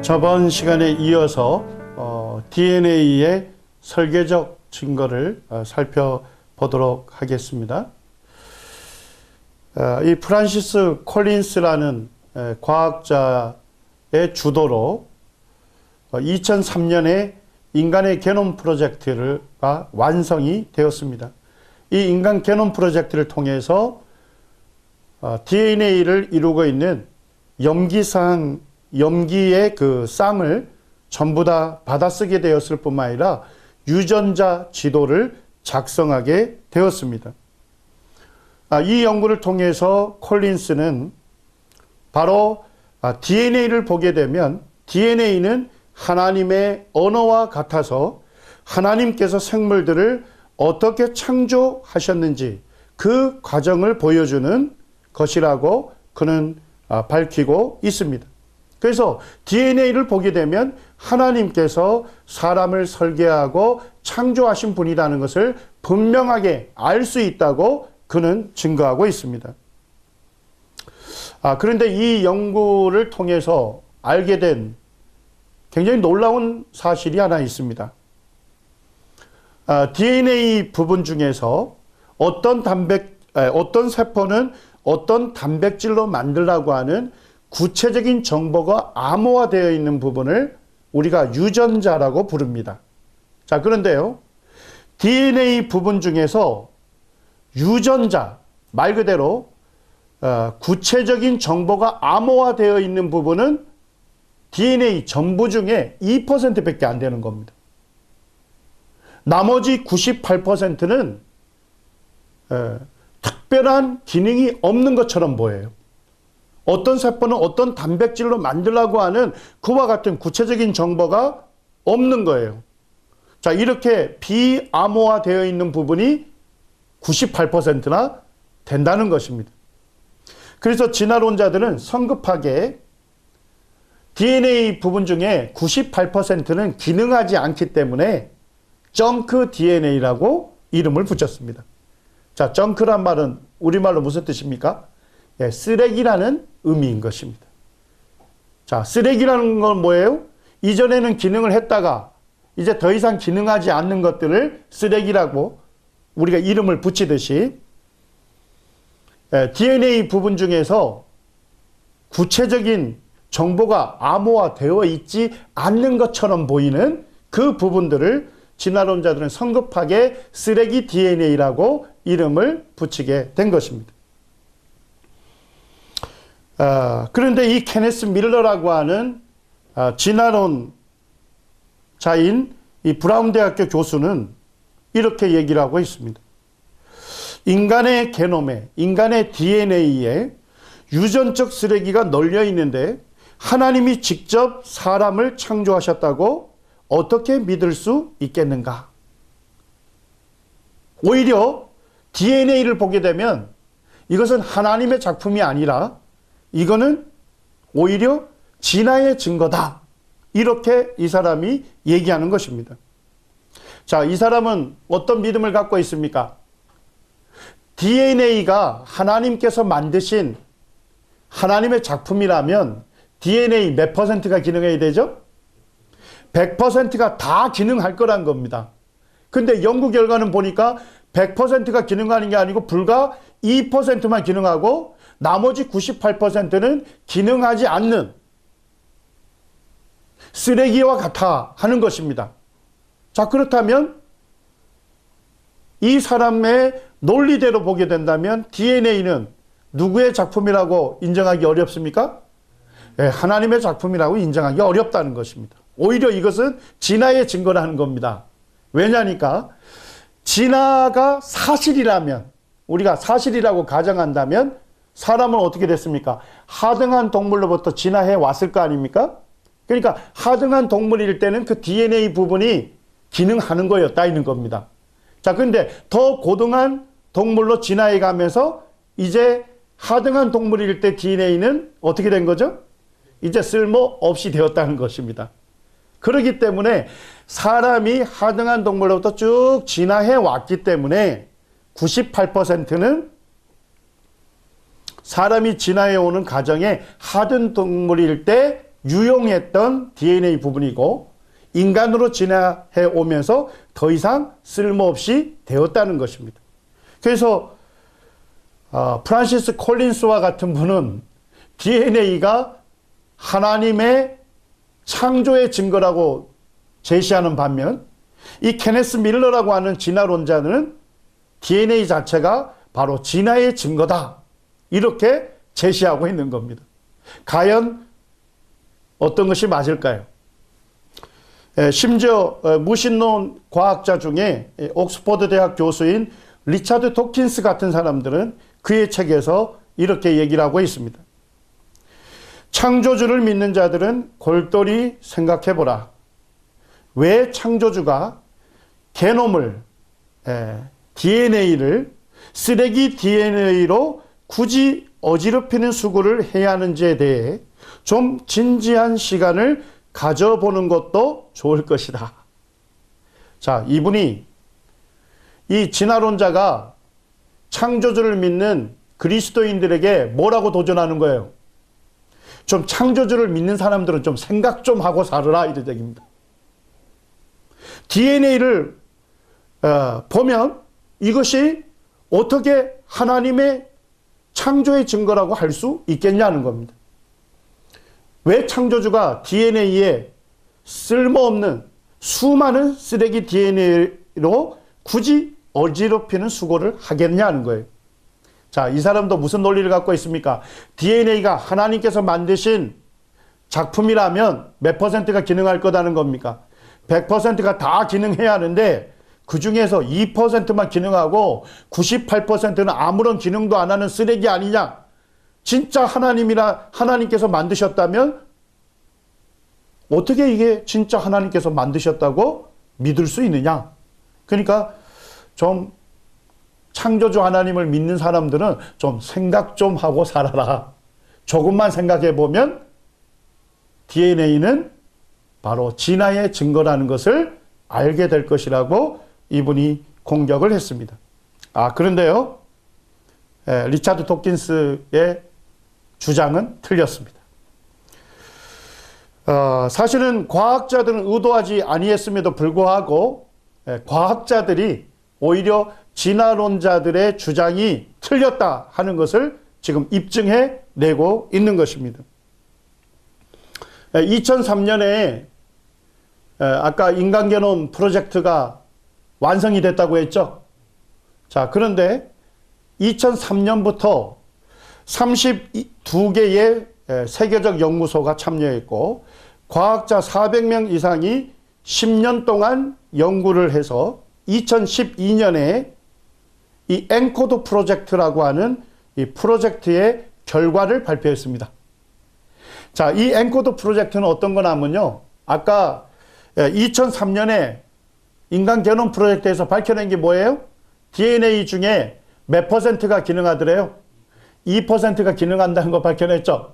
저번 시간에 이어서 DNA의 설계적 증거를 살펴보도록 하겠습니다. 이 프란시스 콜린스라는 과학자의 주도로 2003년에 인간의 게놈 프로젝트가 완성이 되었습니다. 이 인간 게놈 프로젝트를 통해서 DNA를 이루고 있는 염기의 그 쌍을 전부 다 받아쓰게 되었을 뿐만 아니라 유전자 지도를 작성하게 되었습니다. 이 연구를 통해서 콜린스는 바로 DNA를 보게 되면 DNA는 하나님의 언어와 같아서 하나님께서 생물들을 어떻게 창조하셨는지 그 과정을 보여주는 것이라고 그는 밝히고 있습니다. 그래서 DNA를 보게 되면 하나님께서 사람을 설계하고 창조하신 분이라는 것을 분명하게 알 수 있다고 그는 증거하고 있습니다. 그런데 이 연구를 통해서 알게 된 굉장히 놀라운 사실이 하나 있습니다. DNA 부분 중에서 어떤 세포는 어떤 단백질로 만들라고 하는 구체적인 정보가 암호화되어 있는 부분을 우리가 유전자라고 부릅니다. 자, 그런데요, DNA 부분 중에서 유전자, 말 그대로 구체적인 정보가 암호화되어 있는 부분은 DNA 전부 중에 2%밖에 안 되는 겁니다. 나머지 98%는 특별한 기능이 없는 것처럼 보여요. 어떤 세포는 어떤 단백질로 만들라고 하는 그와 같은 구체적인 정보가 없는 거예요. 자, 이렇게 비암호화되어 있는 부분이 98%나 된다는 것입니다. 그래서 진화론자들은 성급하게 DNA 부분 중에 98%는 기능하지 않기 때문에 정크 DNA라고 이름을 붙였습니다. 자, 정크란 말은 우리말로 무슨 뜻입니까? 쓰레기라는 의미인 것입니다. 자, 쓰레기라는 건 뭐예요? 이전에는 기능을 했다가 이제 더 이상 기능하지 않는 것들을 쓰레기라고 우리가 이름을 붙이듯이 DNA 부분 중에서 구체적인 정보가 암호화되어 있지 않는 것처럼 보이는 그 부분들을 진화론자들은 성급하게 쓰레기 DNA라고 이름을 붙이게 된 것입니다. 그런데 이 케네스 밀러라고 하는 진화론자인 이 브라운 대학교 교수는 이렇게 얘기를 하고 있습니다. 인간의 게놈에, 인간의 DNA에 유전적 쓰레기가 널려 있는데 하나님이 직접 사람을 창조하셨다고 어떻게 믿을 수 있겠는가? 오히려 DNA를 보게 되면 이것은 하나님의 작품이 아니라 이거는 오히려 진화의 증거다. 이렇게 이 사람이 얘기하는 것입니다. 자, 이 사람은 어떤 믿음을 갖고 있습니까? DNA가 하나님께서 만드신 하나님의 작품이라면 DNA 몇 %가 기능해야 되죠? 100%가 다 기능할 거란 겁니다. 근데 연구 결과는 보니까 100%가 기능하는 게 아니고 불과 2%만 기능하고 나머지 98%는 기능하지 않는 쓰레기와 같아 하는 것입니다. 자, 그렇다면 이 사람의 논리대로 보게 된다면 DNA는 누구의 작품이라고 인정하기 어렵습니까? 하나님의 작품이라고 인정하기 어렵다는 것입니다. 오히려 이것은 진화의 증거라는 겁니다. 왜냐니까 진화가 사실이라면, 우리가 사실이라고 가정한다면 사람은 어떻게 됐습니까? 하등한 동물로부터 진화해 왔을 거 아닙니까? 그러니까 하등한 동물일 때는 그 DNA 부분이 기능하는 거였다 있는 겁니다. 자, 그런데 더 고등한 동물로 진화해 가면서 이제 하등한 동물일 때 DNA는 어떻게 된 거죠? 이제 쓸모없이 되었다는 것입니다. 그렇기 때문에 사람이 하등한 동물로부터 쭉 진화해 왔기 때문에 98%는 사람이 진화해 오는 과정에 하등 동물일 때 유용했던 DNA 부분이고 인간으로 진화해 오면서 더 이상 쓸모없이 되었다는 것입니다. 그래서 프란시스 콜린스와 같은 분은 DNA가 하나님의 창조의 증거라고 제시하는 반면 이 케네스 밀러라고 하는 진화론자는 DNA 자체가 바로 진화의 증거다. 이렇게 제시하고 있는 겁니다. 과연 어떤 것이 맞을까요? 심지어 무신론 과학자 중에 옥스퍼드 대학 교수인 리차드 도킨스 같은 사람들은 그의 책에서 이렇게 얘기를 하고 있습니다. 창조주를 믿는 자들은 골똘히 생각해보라. 왜 창조주가 게놈을, DNA를 쓰레기 DNA로 굳이 어지럽히는 수고를 해야 하는지에 대해 좀 진지한 시간을 가져보는 것도 좋을 것이다. 자, 이분이 이 진화론자가 창조주를 믿는 그리스도인들에게 뭐라고 도전하는 거예요? 좀 창조주를 믿는 사람들은 좀 생각 좀 하고 살아라 이런 얘기입니다. DNA를 보면 이것이 어떻게 하나님의 창조의 증거라고 할 수 있겠냐는 겁니다. 왜 창조주가 DNA에 쓸모없는 수많은 쓰레기 DNA로 굳이 어지럽히는 수고를 하겠냐는 거예요. 자, 이 사람도 무슨 논리를 갖고 있습니까? DNA가 하나님께서 만드신 작품이라면 몇 퍼센트가 기능할 거다는 겁니까? 100%가 다 기능해야 하는데 그 중에서 2%만 기능하고 98%는 아무런 기능도 안 하는 쓰레기 아니냐? 진짜 하나님께서 만드셨다면 어떻게 이게 진짜 하나님께서 만드셨다고 믿을 수 있느냐? 그러니까 좀 창조주 하나님을 믿는 사람들은 좀 생각 좀 하고 살아라. 조금만 생각해 보면 DNA는 바로 진화의 증거라는 것을 알게 될 것이라고 이분이 공격을 했습니다. 그런데요, 리차드 도킨스의 주장은 틀렸습니다. 사실은 과학자들은 의도하지 아니했음에도 불구하고 과학자들이 오히려 진화론자들의 주장이 틀렸다 하는 것을 지금 입증해 내고 있는 것입니다. 2003년에 아까 인간게놈 프로젝트가 완성이 됐다고 했죠. 자, 그런데 2003년부터 32개의 세계적 연구소가 참여했고 과학자 400명 이상이 10년 동안 연구를 해서 2012년에 이 엔코드 프로젝트라고 하는 이 프로젝트의 결과를 발표했습니다. 자, 이 엔코드 프로젝트는 어떤 거냐면요. 아까 2003년에 인간 게놈 프로젝트에서 밝혀낸 게 뭐예요? DNA 중에 몇 퍼센트가 기능하더래요? 2%가 기능한다는 거 밝혀냈죠?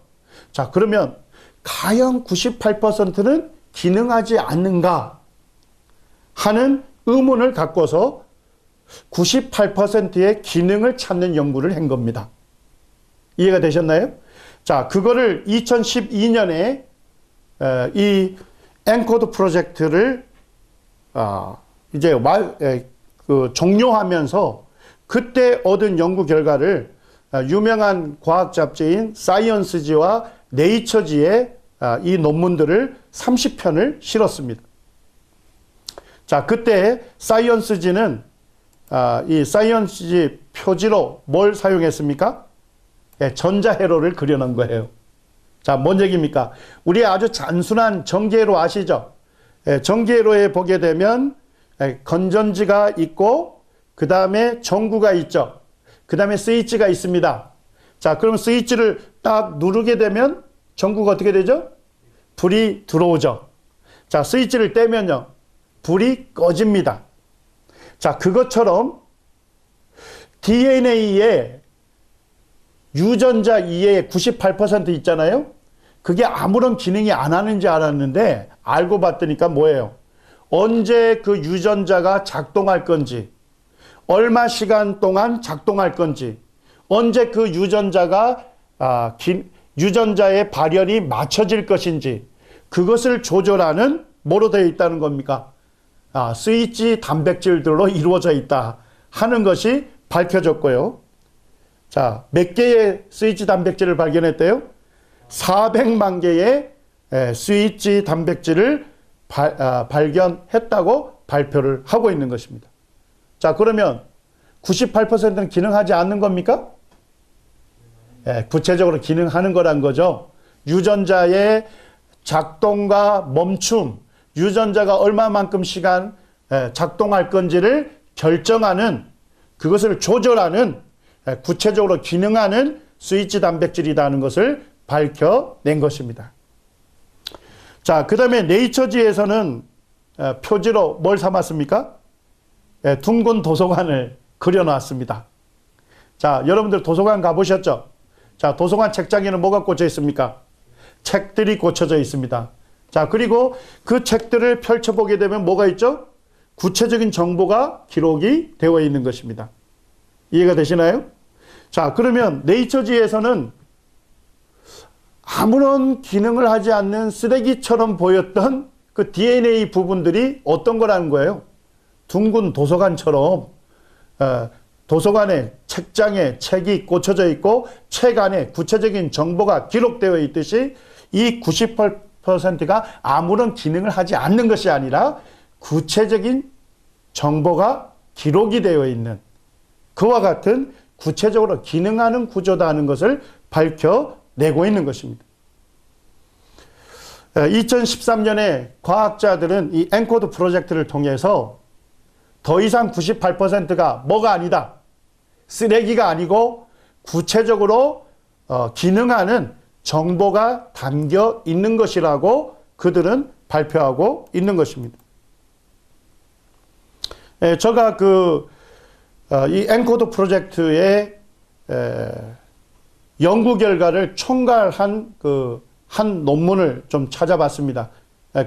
자, 그러면 과연 98%는 기능하지 않는가 하는 의문을 갖고서 98%의 기능을 찾는 연구를 한 겁니다. 이해가 되셨나요? 자, 그거를 2012년에 이 엔코드 프로젝트를 이제 종료하면서 그때 얻은 연구 결과를 유명한 과학 잡지인 사이언스지와 네이처지에 이 논문들을 30편을 실었습니다. 자, 그때 사이언스지는 이 사이언스지 표지로 뭘 사용했습니까? 전자회로를 그려놓은 거예요. 자, 뭔 얘기입니까? 우리 아주 단순한 전기회로 아시죠? 전기회로에 보게 되면 건전지가 있고 그 다음에 전구가 있죠. 그 다음에 스위치가 있습니다. 자, 그럼 스위치를 딱 누르게 되면 전구가 어떻게 되죠? 불이 들어오죠. 자, 스위치를 떼면요, 불이 꺼집니다. 자, 그것처럼 DNA에 유전자 2의 98% 있잖아요. 그게 아무런 기능이 안 하는지 알았는데 알고 봤더니까 뭐예요? 언제 그 유전자가 작동할 건지, 얼마 시간 동안 작동할 건지, 언제 그 유전자가 유전자의 발현이 맞춰질 것인지 그것을 조절하는 뭐로 되어 있다는 겁니까? 스위치 단백질들로 이루어져 있다 하는 것이 밝혀졌고요. 자, 몇 개의 스위치 단백질을 발견했대요? 400만 개의 스위치 단백질을 발견했다고 발표를 하고 있는 것입니다. 자, 그러면 98%는 기능하지 않는 겁니까? 구체적으로 기능하는 거란 거죠. 유전자의 작동과 멈춤, 유전자가 얼마만큼 시간 작동할 건지를 결정하는, 그것을 조절하는, 구체적으로 기능하는 스위치 단백질이라는 것을 밝혀낸 것입니다. 자, 그 다음에 네이처지에서는 표지로 뭘 삼았습니까? 둥근 도서관을 그려놨습니다. 자, 여러분들 도서관 가보셨죠? 자, 도서관 책장에는 뭐가 꽂혀 있습니까? 책들이 꽂혀져 있습니다. 자, 그리고 그 책들을 펼쳐보게 되면 뭐가 있죠? 구체적인 정보가 기록이 되어 있는 것입니다. 이해가 되시나요? 자, 그러면 네이처지에서는 아무런 기능을 하지 않는 쓰레기처럼 보였던 그 DNA 부분들이 어떤 거라는 거예요? 둥근 도서관처럼 도서관에 책장에 책이 꽂혀져 있고 책 안에 구체적인 정보가 기록되어 있듯이 이 98%가 아무런 기능을 하지 않는 것이 아니라 구체적인 정보가 기록이 되어 있는 그와 같은 구체적으로 기능하는 구조다 하는 것을 밝혀내고 있는 것입니다. 2013년에 과학자들은 이 엔코드 프로젝트를 통해서 더 이상 98%가 뭐가 아니다. 쓰레기가 아니고 구체적으로 기능하는 정보가 담겨 있는 것이라고 그들은 발표하고 있는 것입니다. 제가 이 엔코드 프로젝트의 연구 결과를 총괄한 한 논문을 좀 찾아봤습니다.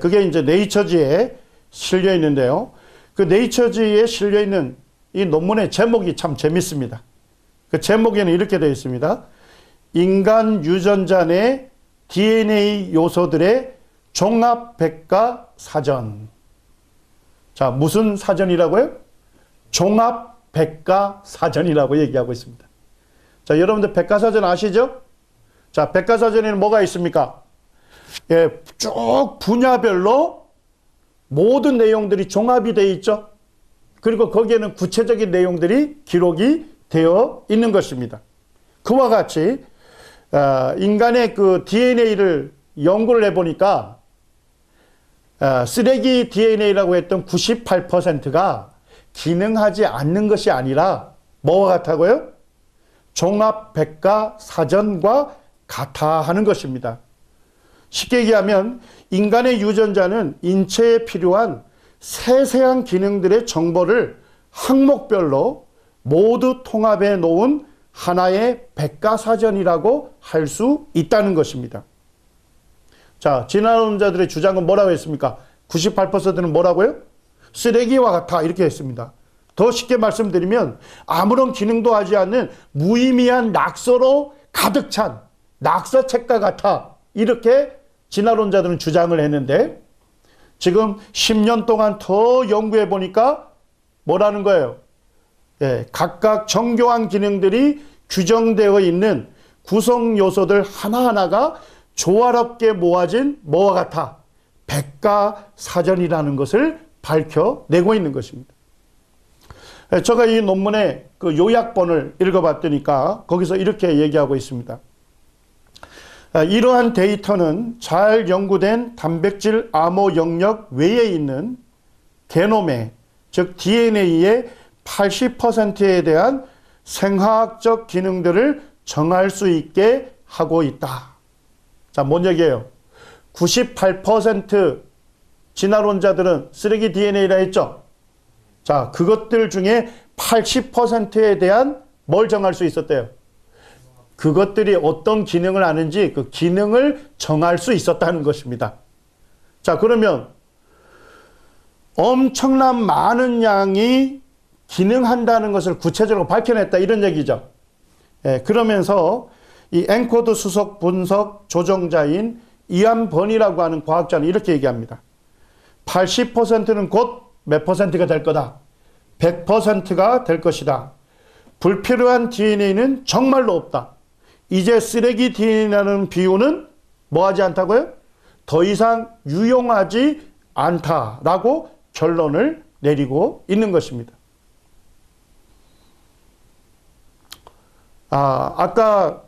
그게 이제 네이처지에 실려 있는데요. 그 네이처지에 실려 있는 이 논문의 제목이 참 재밌습니다. 그 제목에는 이렇게 되어 있습니다. 인간 유전자 내 DNA 요소들의 종합 백과 사전. 자, 무슨 사전이라고요? 종합 백과 사전이라고 얘기하고 있습니다. 자, 여러분들 백과사전 아시죠? 자, 백과사전에는 뭐가 있습니까? 쭉 분야별로 모든 내용들이 종합이 되어 있죠. 그리고 거기에는 구체적인 내용들이 기록이 되어 있는 것입니다. 그와 같이 인간의 그 DNA를 연구를 해보니까 쓰레기 DNA라고 했던 98%가 기능하지 않는 것이 아니라 뭐와 같다고요? 종합 백과 사전과 같아 하는 것입니다. 쉽게 얘기하면 인간의 유전자는 인체에 필요한 세세한 기능들의 정보를 항목별로 모두 통합해 놓은 하나의 백과사전이라고 할 수 있다는 것입니다. 자, 진화론자들의 주장은 뭐라고 했습니까? 98%는 뭐라고요? 쓰레기와 같아 이렇게 했습니다. 더 쉽게 말씀드리면 아무런 기능도 하지 않는 무의미한 낙서로 가득 찬 낙서책과 같아 이렇게 진화론자들은 주장을 했는데 지금 10년 동안 더 연구해 보니까 뭐라는 거예요? 각각 정교한 기능들이 규정되어 있는 구성 요소들 하나하나가 조화롭게 모아진 뭐와 같아? 백과사전이라는 것을 밝혀내고 있는 것입니다. 제가 이 논문의 그 요약본을 읽어봤더니까 거기서 이렇게 얘기하고 있습니다. 이러한 데이터는 잘 연구된 단백질 암호 영역 외에 있는 게놈의, 즉 DNA의 80%에 대한 생화학적 기능들을 정할 수 있게 하고 있다. 자, 뭔 얘기예요? 98% 진화론자들은 쓰레기 DNA라 했죠? 자, 그것들 중에 80%에 대한 뭘 정할 수 있었대요? 그것들이 어떤 기능을 하는지 그 기능을 정할 수 있었다는 것입니다. 자, 그러면 엄청난 많은 양이 기능한다는 것을 구체적으로 밝혀냈다 이런 얘기죠. 그러면서 이 엔코드 수석 분석 조정자인 이안 번이라고 하는 과학자는 이렇게 얘기합니다. 80%는 곧 몇 퍼센트가 될 거다. 100%가 될 것이다. 불필요한 DNA는 정말로 없다. 이제 쓰레기 DNA라는 비유는 뭐하지 않다고요? 더 이상 유용하지 않다라고 결론을 내리고 있는 것입니다. 아까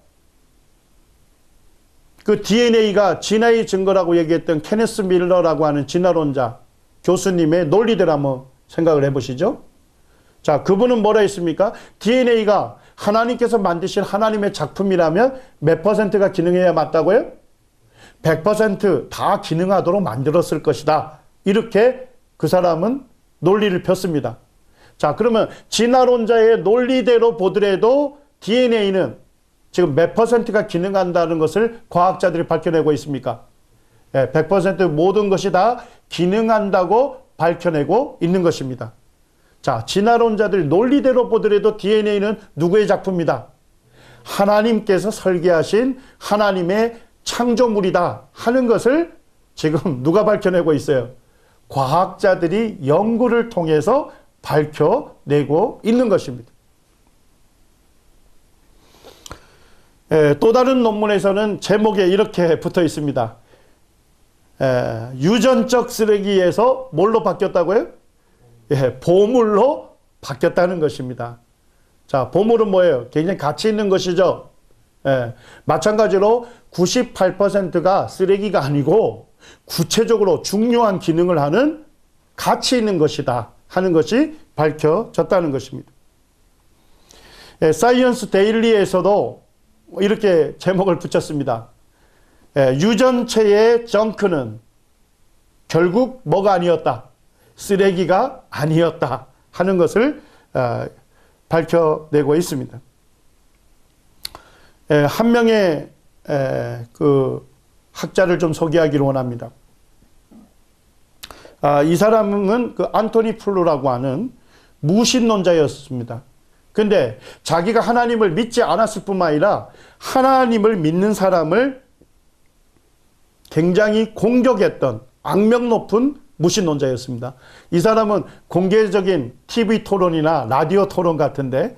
그 DNA가 진화의 증거라고 얘기했던 케네스 밀러라고 하는 진화론자 교수님의 논리대로 한번 생각을 해보시죠. 자, 그분은 뭐라 했습니까? DNA가 하나님께서 만드신 하나님의 작품이라면 몇 퍼센트가 기능해야 맞다고요? 100% 기능하도록 만들었을 것이다. 이렇게 그 사람은 논리를 폈습니다. 자, 그러면 진화론자의 논리대로 보더라도 DNA는 지금 몇 퍼센트가 기능한다는 것을 과학자들이 밝혀내고 있습니까? 100% 모든 것이 다 기능한다고 밝혀내고 있는 것입니다. 자, 진화론자들 논리대로 보더라도 DNA는 누구의 작품이다? 하나님께서 설계하신 하나님의 창조물이다 하는 것을 지금 누가 밝혀내고 있어요? 과학자들이 연구를 통해서 밝혀내고 있는 것입니다. 또 다른 논문에서는 제목에 이렇게 붙어 있습니다. 유전적 쓰레기에서 뭘로 바뀌었다고요? 보물로 바뀌었다는 것입니다. 자, 보물은 뭐예요? 굉장히 가치 있는 것이죠. 마찬가지로 98%가 쓰레기가 아니고 구체적으로 중요한 기능을 하는 가치 있는 것이다 하는 것이 밝혀졌다는 것입니다. 사이언스 데일리에서도 이렇게 제목을 붙였습니다. 유전체의 정크는 결국 뭐가 아니었다? 쓰레기가 아니었다 하는 것을 밝혀내고 있습니다. 한 명의 그 학자를 좀 소개하기를 원합니다. 이 사람은 그 안토니 플루라고 하는 무신론자였습니다. 근데 자기가 하나님을 믿지 않았을 뿐만 아니라 하나님을 믿는 사람을 굉장히 공격했던 악명 높은 무신론자였습니다. 이 사람은 공개적인 TV 토론이나 라디오 토론 같은데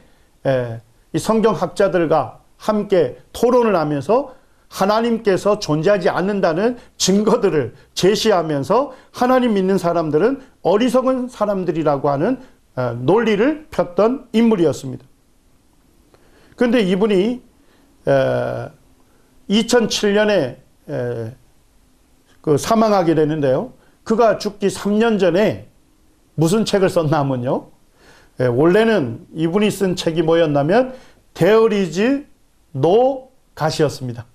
이 성경학자들과 함께 토론을 하면서 하나님께서 존재하지 않는다는 증거들을 제시하면서 하나님 믿는 사람들은 어리석은 사람들이라고 하는 논리를 폈던 인물이었습니다. 그런데 이분이 2007년에 그 사망하게 되는데요. 그가 죽기 3년 전에 무슨 책을 썼냐면요. 원래는 이분이 쓴 책이 뭐였냐면 There is no God이었습니다.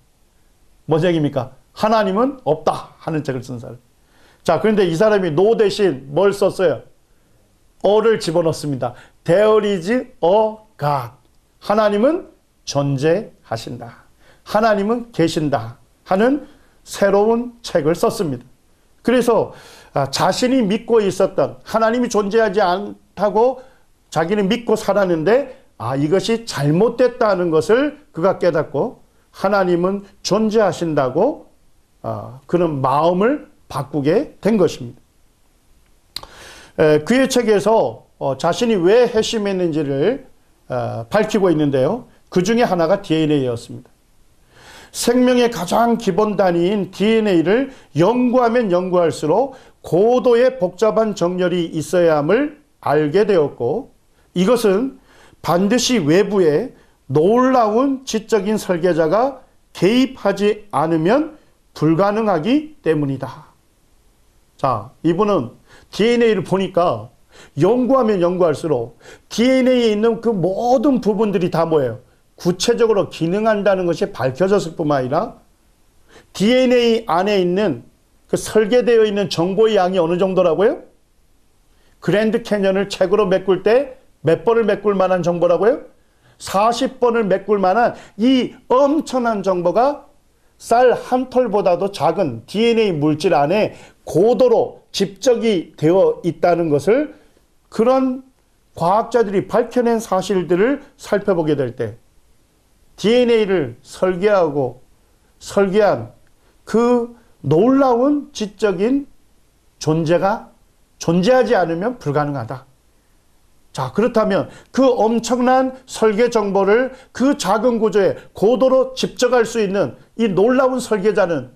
뭔 얘기입니까? 하나님은 없다 하는 책을 쓴 사람. 자, 그런데 이 사람이 no 대신 뭘 썼어요? 어를 집어넣습니다. There is a God. 하나님은 존재하신다. 하나님은 계신다 하는 새로운 책을 썼습니다. 그래서 자신이 믿고 있었던 하나님이 존재하지 않다고 자기는 믿고 살았는데 이것이 잘못됐다는 것을 그가 깨닫고 하나님은 존재하신다고 그는 마음을 바꾸게 된 것입니다. 그의 책에서 자신이 왜 회심했는지를 밝히고 있는데요. 그 중에 하나가 DNA였습니다. 생명의 가장 기본 단위인 DNA를 연구하면 연구할수록 고도의 복잡한 정렬이 있어야 함을 알게 되었고 이것은 반드시 외부에 놀라운 지적인 설계자가 개입하지 않으면 불가능하기 때문이다. 자, 이분은 DNA를 보니까 연구하면 연구할수록 DNA에 있는 그 모든 부분들이 다 뭐예요? 구체적으로 기능한다는 것이 밝혀졌을 뿐만 아니라 DNA 안에 있는 그 설계되어 있는 정보의 양이 어느 정도라고요? 그랜드 캐년을 책으로 메꿀 때 몇 번을 메꿀 만한 정보라고요? 40번을 메꿀 만한 이 엄청난 정보가 쌀 한 톨보다도 작은 DNA 물질 안에 고도로 집적이 되어 있다는 것을 그런 과학자들이 밝혀낸 사실들을 살펴보게 될 때 DNA를 설계한 그 놀라운 지적인 존재가 존재하지 않으면 불가능하다. 자, 그렇다면 그 엄청난 설계 정보를 그 작은 구조에 고도로 집적할 수 있는 이 놀라운 설계자는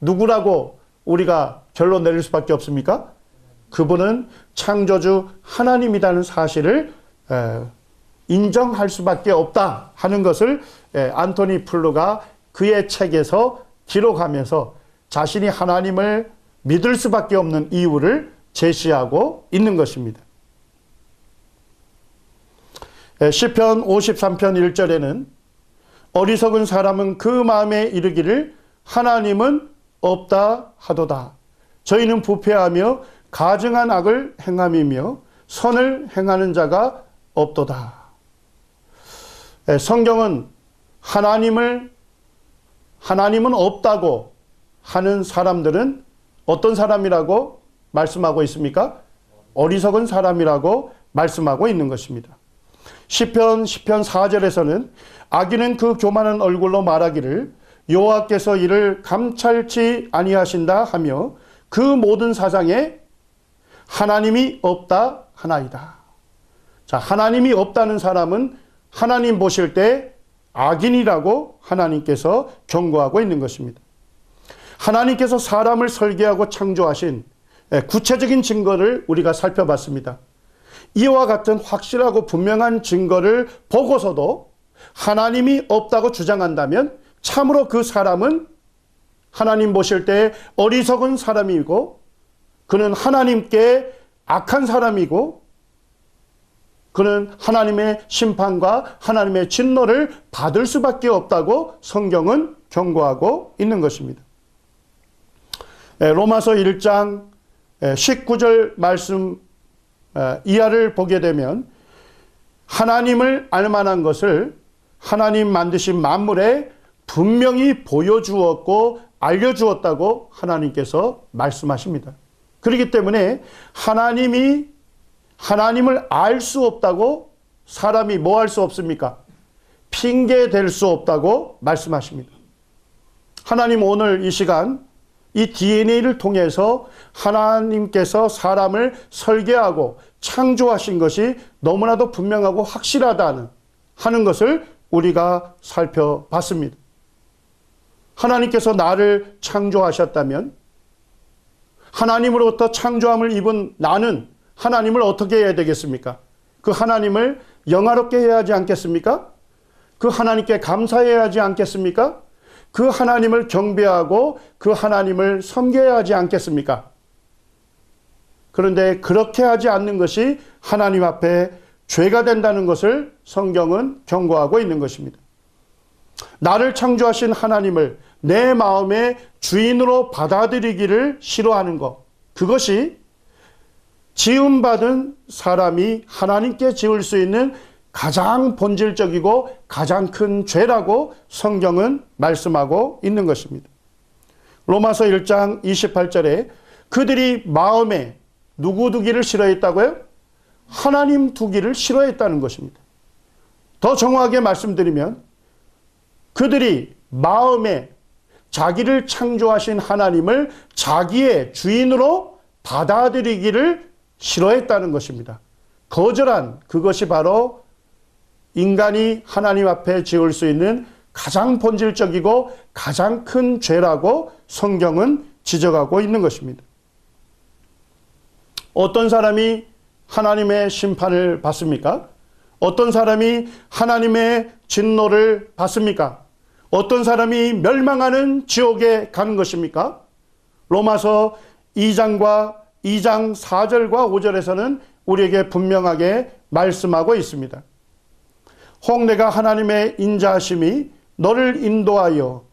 누구라고 우리가 결론 내릴 수밖에 없습니까? 그분은 창조주 하나님이라는 사실을 인정할 수밖에 없다 하는 것을 안토니 플루가 그의 책에서 기록하면서 자신이 하나님을 믿을 수밖에 없는 이유를 제시하고 있는 것입니다. 시편 53편 1절에는 어리석은 사람은 그 마음에 이르기를 하나님은 없다 하도다. 저희는 부패하며 가증한 악을 행함이며 선을 행하는 자가 없도다. 성경은 하나님은 없다고 하는 사람들은 어떤 사람이라고 말씀하고 있습니까? 어리석은 사람이라고 말씀하고 있는 것입니다. 시편 4절에서는 악인은 그 교만한 얼굴로 말하기를 여호와께서 이를 감찰치 아니하신다 하며 그 모든 사상에 하나님이 없다 하나이다. 자, 하나님이 없다는 사람은 하나님 보실 때 악인이라고 하나님께서 경고하고 있는 것입니다. 하나님께서 사람을 설계하고 창조하신 구체적인 증거를 우리가 살펴봤습니다. 이와 같은 확실하고 분명한 증거를 보고서도 하나님이 없다고 주장한다면 참으로 그 사람은 하나님 보실 때 어리석은 사람이고 그는 하나님께 악한 사람이고 그는 하나님의 심판과 하나님의 진노를 받을 수밖에 없다고 성경은 경고하고 있는 것입니다. 로마서 1장 19절 말씀 이하를 보게 되면 하나님을 알만한 것을 하나님 만드신 만물에 분명히 보여주었고 알려주었다고 하나님께서 말씀하십니다. 그렇기 때문에 하나님을 알 수 없다고 사람이 뭐 할 수 없습니까? 핑계 댈 수 없다고 말씀하십니다. 하나님 오늘 이 시간 이 DNA를 통해서 하나님께서 사람을 설계하고 창조하신 것이 너무나도 분명하고 확실하다는 하는 것을 우리가 살펴봤습니다. 하나님께서 나를 창조하셨다면 하나님으로부터 창조함을 입은 나는 하나님을 어떻게 해야 되겠습니까? 그 하나님을 영화롭게 해야 하지 않겠습니까? 그 하나님께 감사해야 하지 않겠습니까? 그 하나님을 경배하고 그 하나님을 섬겨야 하지 않겠습니까? 그런데 그렇게 하지 않는 것이 하나님 앞에 죄가 된다는 것을 성경은 경고하고 있는 것입니다. 나를 창조하신 하나님을 내 마음의 주인으로 받아들이기를 싫어하는 것, 그것이 지음받은 사람이 하나님께 지을 수 있는 가장 본질적이고 가장 큰 죄라고 성경은 말씀하고 있는 것입니다. 로마서 1장 28절에 그들이 마음에 누구 두기를 싫어했다고요? 하나님 두기를 싫어했다는 것입니다. 더 정확하게 말씀드리면 그들이 마음에 자기를 창조하신 하나님을 자기의 주인으로 받아들이기를 싫어했다는 것입니다. 거절한 그것이 바로 인간이 하나님 앞에 지을 수 있는 가장 본질적이고 가장 큰 죄라고 성경은 지적하고 있는 것입니다. 어떤 사람이 하나님의 심판을 받습니까? 어떤 사람이 하나님의 진노를 받습니까? 어떤 사람이 멸망하는 지옥에 가는 것입니까? 로마서 2장 4절과 5절에서는 우리에게 분명하게 말씀하고 있습니다. 혹 내가 하나님의 인자하심이 너를 인도하여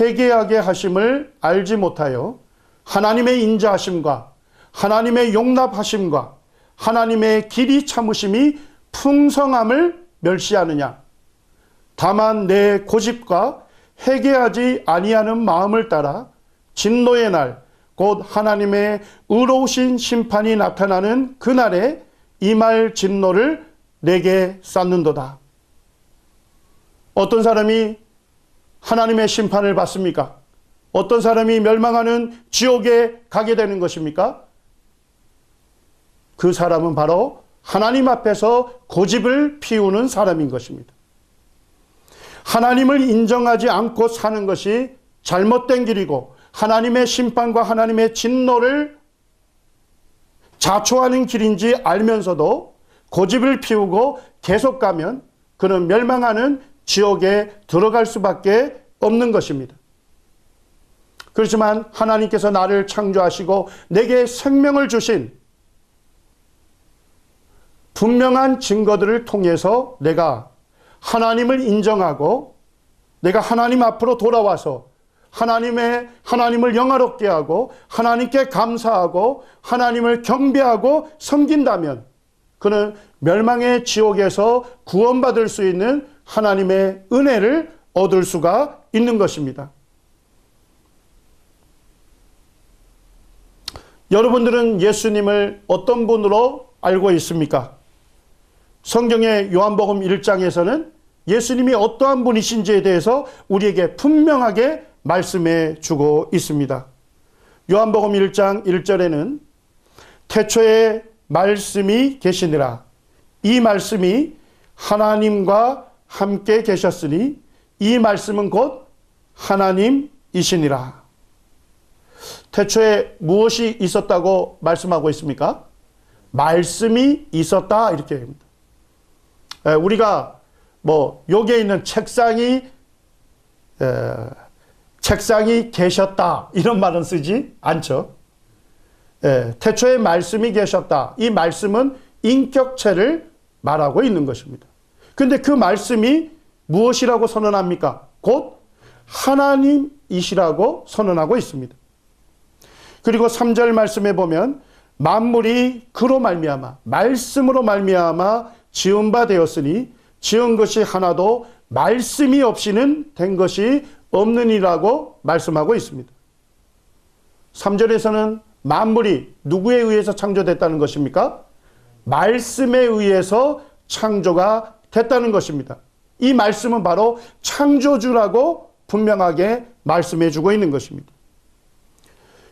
회개하게 하심을 알지 못하여 하나님의 인자하심과 하나님의 용납하심과 하나님의 길이 참으심이 풍성함을 멸시하느냐. 다만 내 고집과 회개하지 아니하는 마음을 따라 진노의 날 곧 하나님의 의로우신 심판이 나타나는 그날에 임할 진노를 내게 쌓는도다. 어떤 사람이 하나님의 심판을 받습니까? 어떤 사람이 멸망하는 지옥에 가게 되는 것입니까? 그 사람은 바로 하나님 앞에서 고집을 피우는 사람인 것입니다. 하나님을 인정하지 않고 사는 것이 잘못된 길이고 하나님의 심판과 하나님의 진노를 자초하는 길인지 알면서도 고집을 피우고 계속 가면 그는 멸망하는 지옥에 들어갈 수밖에 없는 것입니다. 그렇지만 하나님께서 나를 창조하시고 내게 생명을 주신 분명한 증거들을 통해서 내가 하나님을 인정하고 내가 하나님 앞으로 돌아와서 하나님을 영화롭게 하고 하나님께 감사하고 하나님을 경배하고 섬긴다면 그는 멸망의 지옥에서 구원받을 수 있는 하나님의 은혜를 얻을 수가 있는 것입니다. 여러분들은 예수님을 어떤 분으로 알고 있습니까? 성경의 요한복음 1장에서는 예수님이 어떠한 분이신지에 대해서 우리에게 분명하게 말씀해 주고 있습니다. 요한복음 1장 1절에는 태초에 말씀이 계시니라. 이 말씀이 하나님과 함께 계셨으니 이 말씀은 곧 하나님이시니라. 태초에 무엇이 있었다고 말씀하고 있습니까? 말씀이 있었다 이렇게 합니다. 우리가 여기에 있는 책상이 계셨다 이런 말은 쓰지 않죠. 태초에 말씀이 계셨다. 이 말씀은 인격체를 말하고 있는 것입니다. 그런데 그 말씀이 무엇이라고 선언합니까? 곧 하나님이시라고 선언하고 있습니다. 그리고 3절 말씀에 보면 만물이 그로 말미암아 말씀으로 말미암아 지은 바 되었으니 지은 것이 하나도 말씀이 없이는 된 것이 없느니라고 말씀하고 있습니다. 3절에서는 만물이 누구에 의해서 창조됐다는 것입니까? 말씀에 의해서 창조가 됐다는 것입니다. 이 말씀은 바로 창조주라고 분명하게 말씀해 주고 있는 것입니다.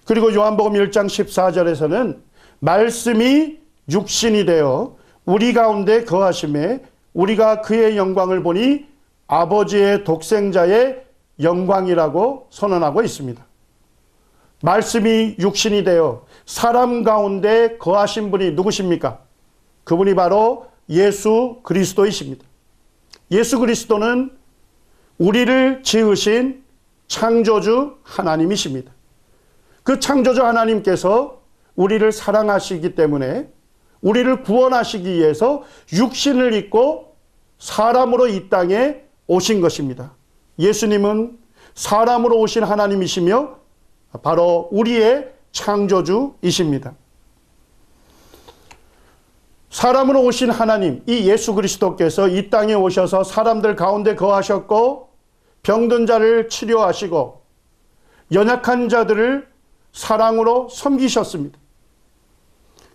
그리고 요한복음 1장 14절에서는 말씀이 육신이 되어 우리 가운데 거하심에 우리가 그의 영광을 보니 아버지의 독생자의 영광이라고 선언하고 있습니다. 말씀이 육신이 되어 사람 가운데 거하신 분이 누구십니까? 그분이 바로 예수 그리스도이십니다. 예수 그리스도는 우리를 지으신 창조주 하나님이십니다. 그 창조주 하나님께서 우리를 사랑하시기 때문에 우리를 구원하시기 위해서 육신을 입고 사람으로 이 땅에 오신 것입니다. 예수님은 사람으로 오신 하나님이시며 바로 우리의 창조주이십니다. 사람으로 오신 하나님, 이 예수 그리스도께서 이 땅에 오셔서 사람들 가운데 거하셨고 병든 자를 치료하시고 연약한 자들을 사랑으로 섬기셨습니다.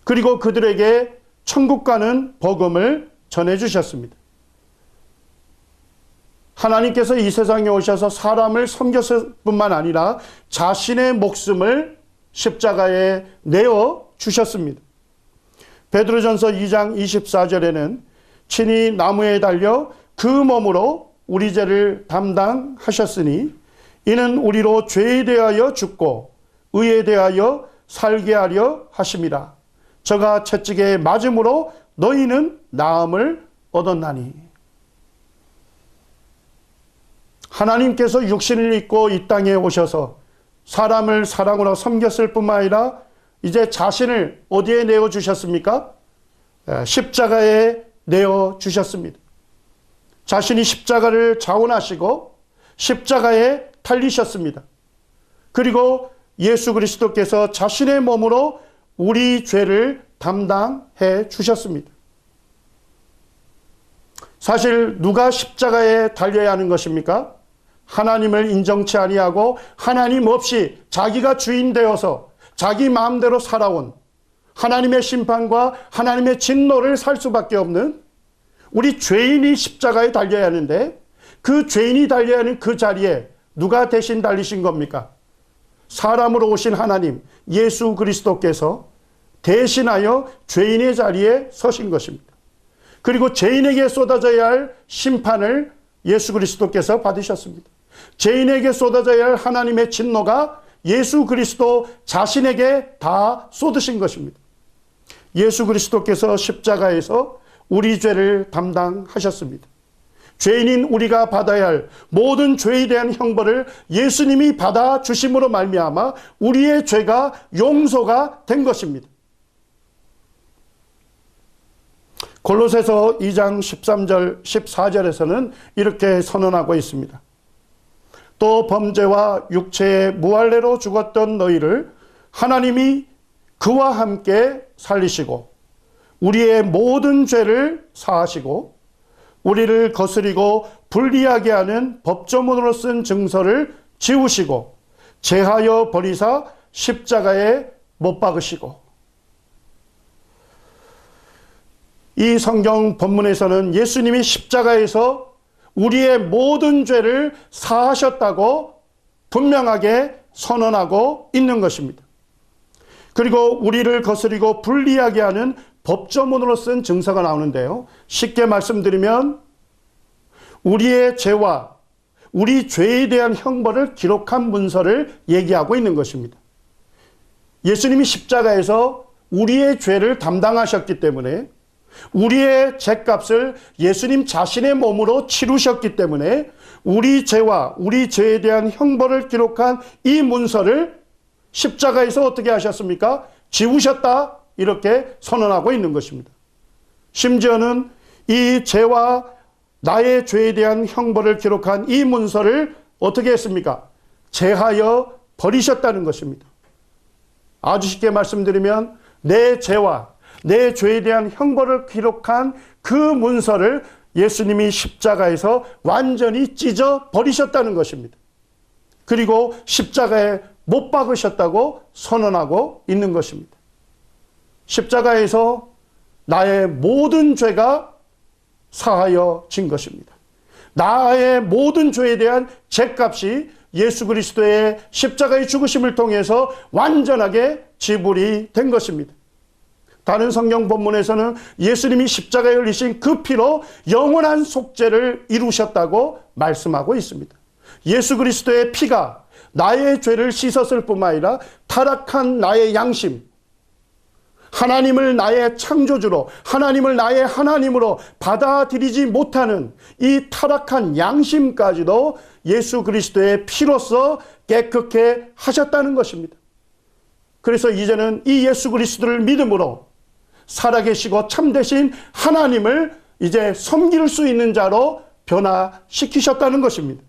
그리고 그들에게 천국 가는 복음을 전해주셨습니다. 하나님께서 이 세상에 오셔서 사람을 섬겼을 뿐만 아니라 자신의 목숨을 십자가에 내어 주셨습니다. 베드로전서 2장 24절에는 친히 나무에 달려 그 몸으로 우리 죄를 담당하셨으니 이는 우리로 죄에 대하여 죽고 의에 대하여 살게 하려 하심이라. 저가 채찍에 맞음으로 너희는 나음을 얻었나니. 하나님께서 육신을 입고 이 땅에 오셔서 사람을 사랑으로 섬겼을 뿐만 아니라 이제 자신을 어디에 내어주셨습니까? 십자가에 내어주셨습니다. 자신이 십자가를 자원하시고 십자가에 달리셨습니다. 그리고 예수 그리스도께서 자신의 몸으로 우리 죄를 담당해 주셨습니다. 사실 누가 십자가에 달려야 하는 것입니까? 하나님을 인정치 아니하고 하나님 없이 자기가 주인 되어서 자기 마음대로 살아온 하나님의 심판과 하나님의 진노를 살 수밖에 없는 우리 죄인이 십자가에 달려야 하는데 그 죄인이 달려야 하는 그 자리에 누가 대신 달리신 겁니까? 사람으로 오신 하나님 예수 그리스도께서 대신하여 죄인의 자리에 서신 것입니다. 그리고 죄인에게 쏟아져야 할 심판을 예수 그리스도께서 받으셨습니다. 죄인에게 쏟아져야 할 하나님의 진노가 예수 그리스도 자신에게 다 쏟으신 것입니다. 예수 그리스도께서 십자가에서 우리 죄를 담당하셨습니다. 죄인인 우리가 받아야 할 모든 죄에 대한 형벌을 예수님이 받아주심으로 말미암아 우리의 죄가 용서가 된 것입니다. 골로새서 2장 13절 14절에서는 이렇게 선언하고 있습니다. 또 범죄와 육체의 무할례로 죽었던 너희를 하나님이 그와 함께 살리시고 우리의 모든 죄를 사하시고 우리를 거스리고 불리하게 하는 법조문으로 쓴 증서를 지우시고 제하여 버리사 십자가에 못 박으시고. 이 성경 본문에서는 예수님이 십자가에서 우리의 모든 죄를 사하셨다고 분명하게 선언하고 있는 것입니다. 그리고 우리를 거스리고 불리하게 하는 법조문으로 쓴 증서가 나오는데요. 쉽게 말씀드리면 우리의 죄와 우리 죄에 대한 형벌을 기록한 문서를 얘기하고 있는 것입니다. 예수님이 십자가에서 우리의 죄를 담당하셨기 때문에 우리의 죄값을 예수님 자신의 몸으로 치르셨기 때문에 우리 죄와 우리 죄에 대한 형벌을 기록한 이 문서를 십자가에서 어떻게 하셨습니까? 지우셨다 이렇게 선언하고 있는 것입니다. 심지어는 이 죄와 나의 죄에 대한 형벌을 기록한 이 문서를 어떻게 했습니까? 제하여 버리셨다는 것입니다. 아주 쉽게 말씀드리면 내 죄와 내 죄에 대한 형벌을 기록한 그 문서를 예수님이 십자가에서 완전히 찢어 버리셨다는 것입니다. 그리고 십자가에 못 박으셨다고 선언하고 있는 것입니다. 십자가에서 나의 모든 죄가 사하여진 것입니다. 나의 모든 죄에 대한 죄값이 예수 그리스도의 십자가의 죽으심을 통해서 완전하게 지불이 된 것입니다. 다른 성경 본문에서는 예수님이 십자가에 흘리신 그 피로 영원한 속죄를 이루셨다고 말씀하고 있습니다. 예수 그리스도의 피가 나의 죄를 씻었을 뿐만 아니라 타락한 나의 양심, 하나님을 나의 창조주로, 하나님을 나의 하나님으로 받아들이지 못하는 이 타락한 양심까지도 예수 그리스도의 피로써 깨끗게 하셨다는 것입니다. 그래서 이제는 이 예수 그리스도를 믿음으로 살아계시고 참되신 하나님을 이제 섬길 수 있는 자로 변화시키셨다는 것입니다.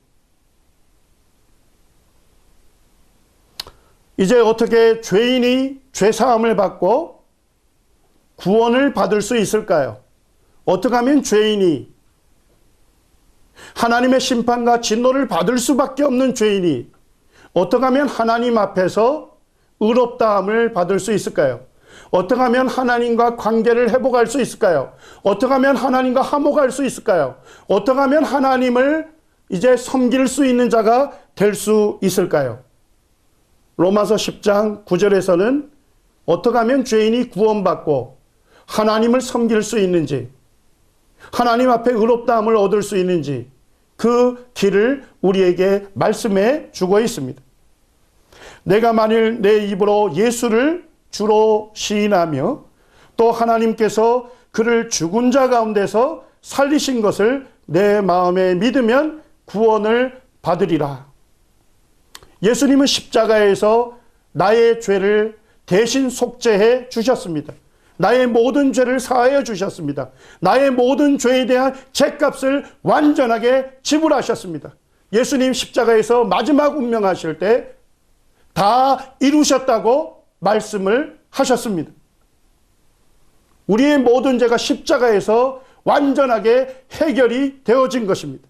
이제 어떻게 죄인이 죄사함을 받고 구원을 받을 수 있을까요? 어떻게 하면 죄인이 하나님의 심판과 진노를 받을 수밖에 없는 죄인이 어떻게 하면 하나님 앞에서 의롭다함을 받을 수 있을까요? 어떻게 하면 하나님과 관계를 회복할 수 있을까요? 어떻게 하면 하나님과 화목할 수 있을까요? 어떻게 하면 하나님을 이제 섬길 수 있는 자가 될 수 있을까요? 로마서 10장 9절에서는 어떻게 하면 죄인이 구원받고 하나님을 섬길 수 있는지, 하나님 앞에 의롭다함을 얻을 수 있는지 그 길을 우리에게 말씀해 주고 있습니다. 내가 만일 내 입으로 예수를 주로 시인하며 또 하나님께서 그를 죽은 자 가운데서 살리신 것을 내 마음에 믿으면 구원을 받으리라. 예수님은 십자가에서 나의 죄를 대신 속죄해 주셨습니다. 나의 모든 죄를 사하여 주셨습니다. 나의 모든 죄에 대한 죄값을 완전하게 지불하셨습니다. 예수님 십자가에서 마지막 운명하실 때 다 이루셨다고 말씀을 하셨습니다. 우리의 모든 죄가 십자가에서 완전하게 해결이 되어진 것입니다.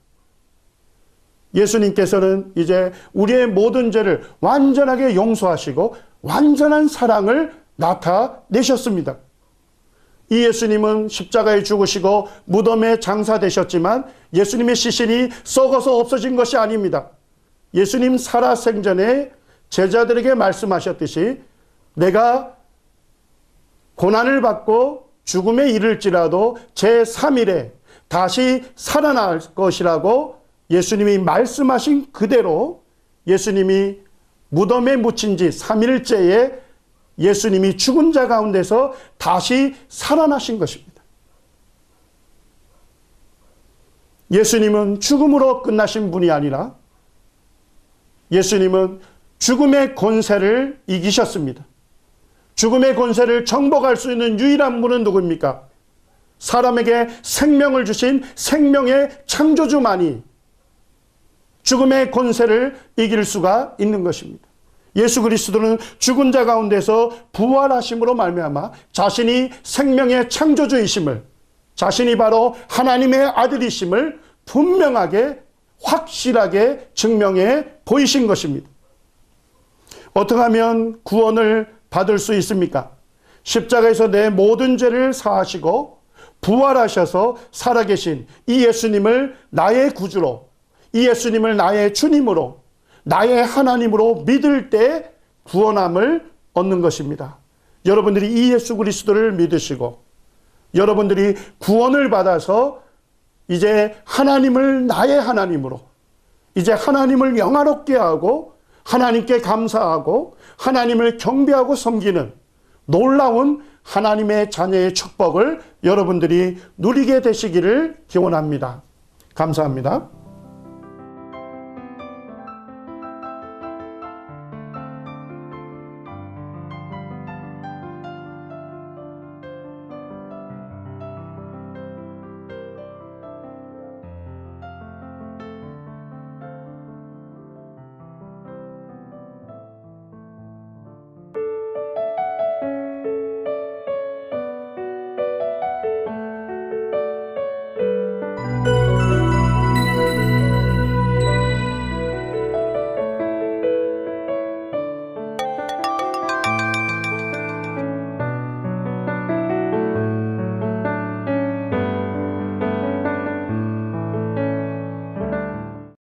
예수님께서는 이제 우리의 모든 죄를 완전하게 용서하시고 완전한 사랑을 나타내셨습니다. 이 예수님은 십자가에 죽으시고 무덤에 장사되셨지만 예수님의 시신이 썩어서 없어진 것이 아닙니다. 예수님 살아생전에 제자들에게 말씀하셨듯이 내가 고난을 받고 죽음에 이를지라도 제3일에 다시 살아날 것이라고 예수님이 말씀하신 그대로 예수님이 무덤에 묻힌 지 3일째에 예수님이 죽은 자 가운데서 다시 살아나신 것입니다. 예수님은 죽음으로 끝나신 분이 아니라 예수님은 죽음의 권세를 이기셨습니다. 죽음의 권세를 정복할 수 있는 유일한 분은 누구입니까? 사람에게 생명을 주신 생명의 창조주만이 죽음의 권세를 이길 수가 있는 것입니다. 예수 그리스도는 죽은 자 가운데서 부활하심으로 말미암아 자신이 생명의 창조주이심을, 자신이 바로 하나님의 아들이심을 분명하게 확실하게 증명해 보이신 것입니다. 어떻게 하면 구원을 받을 수 있습니까? 십자가에서 내 모든 죄를 사하시고 부활하셔서 살아계신 이 예수님을 나의 구주로, 이 예수님을 나의 주님으로, 나의 하나님으로 믿을 때 구원함을 얻는 것입니다. 여러분들이 이 예수 그리스도를 믿으시고 여러분들이 구원을 받아서 이제 하나님을 나의 하나님으로, 이제 하나님을 영화롭게 하고 하나님께 감사하고 하나님을 경배하고 섬기는 놀라운 하나님의 자녀의 축복을 여러분들이 누리게 되시기를 기원합니다. 감사합니다.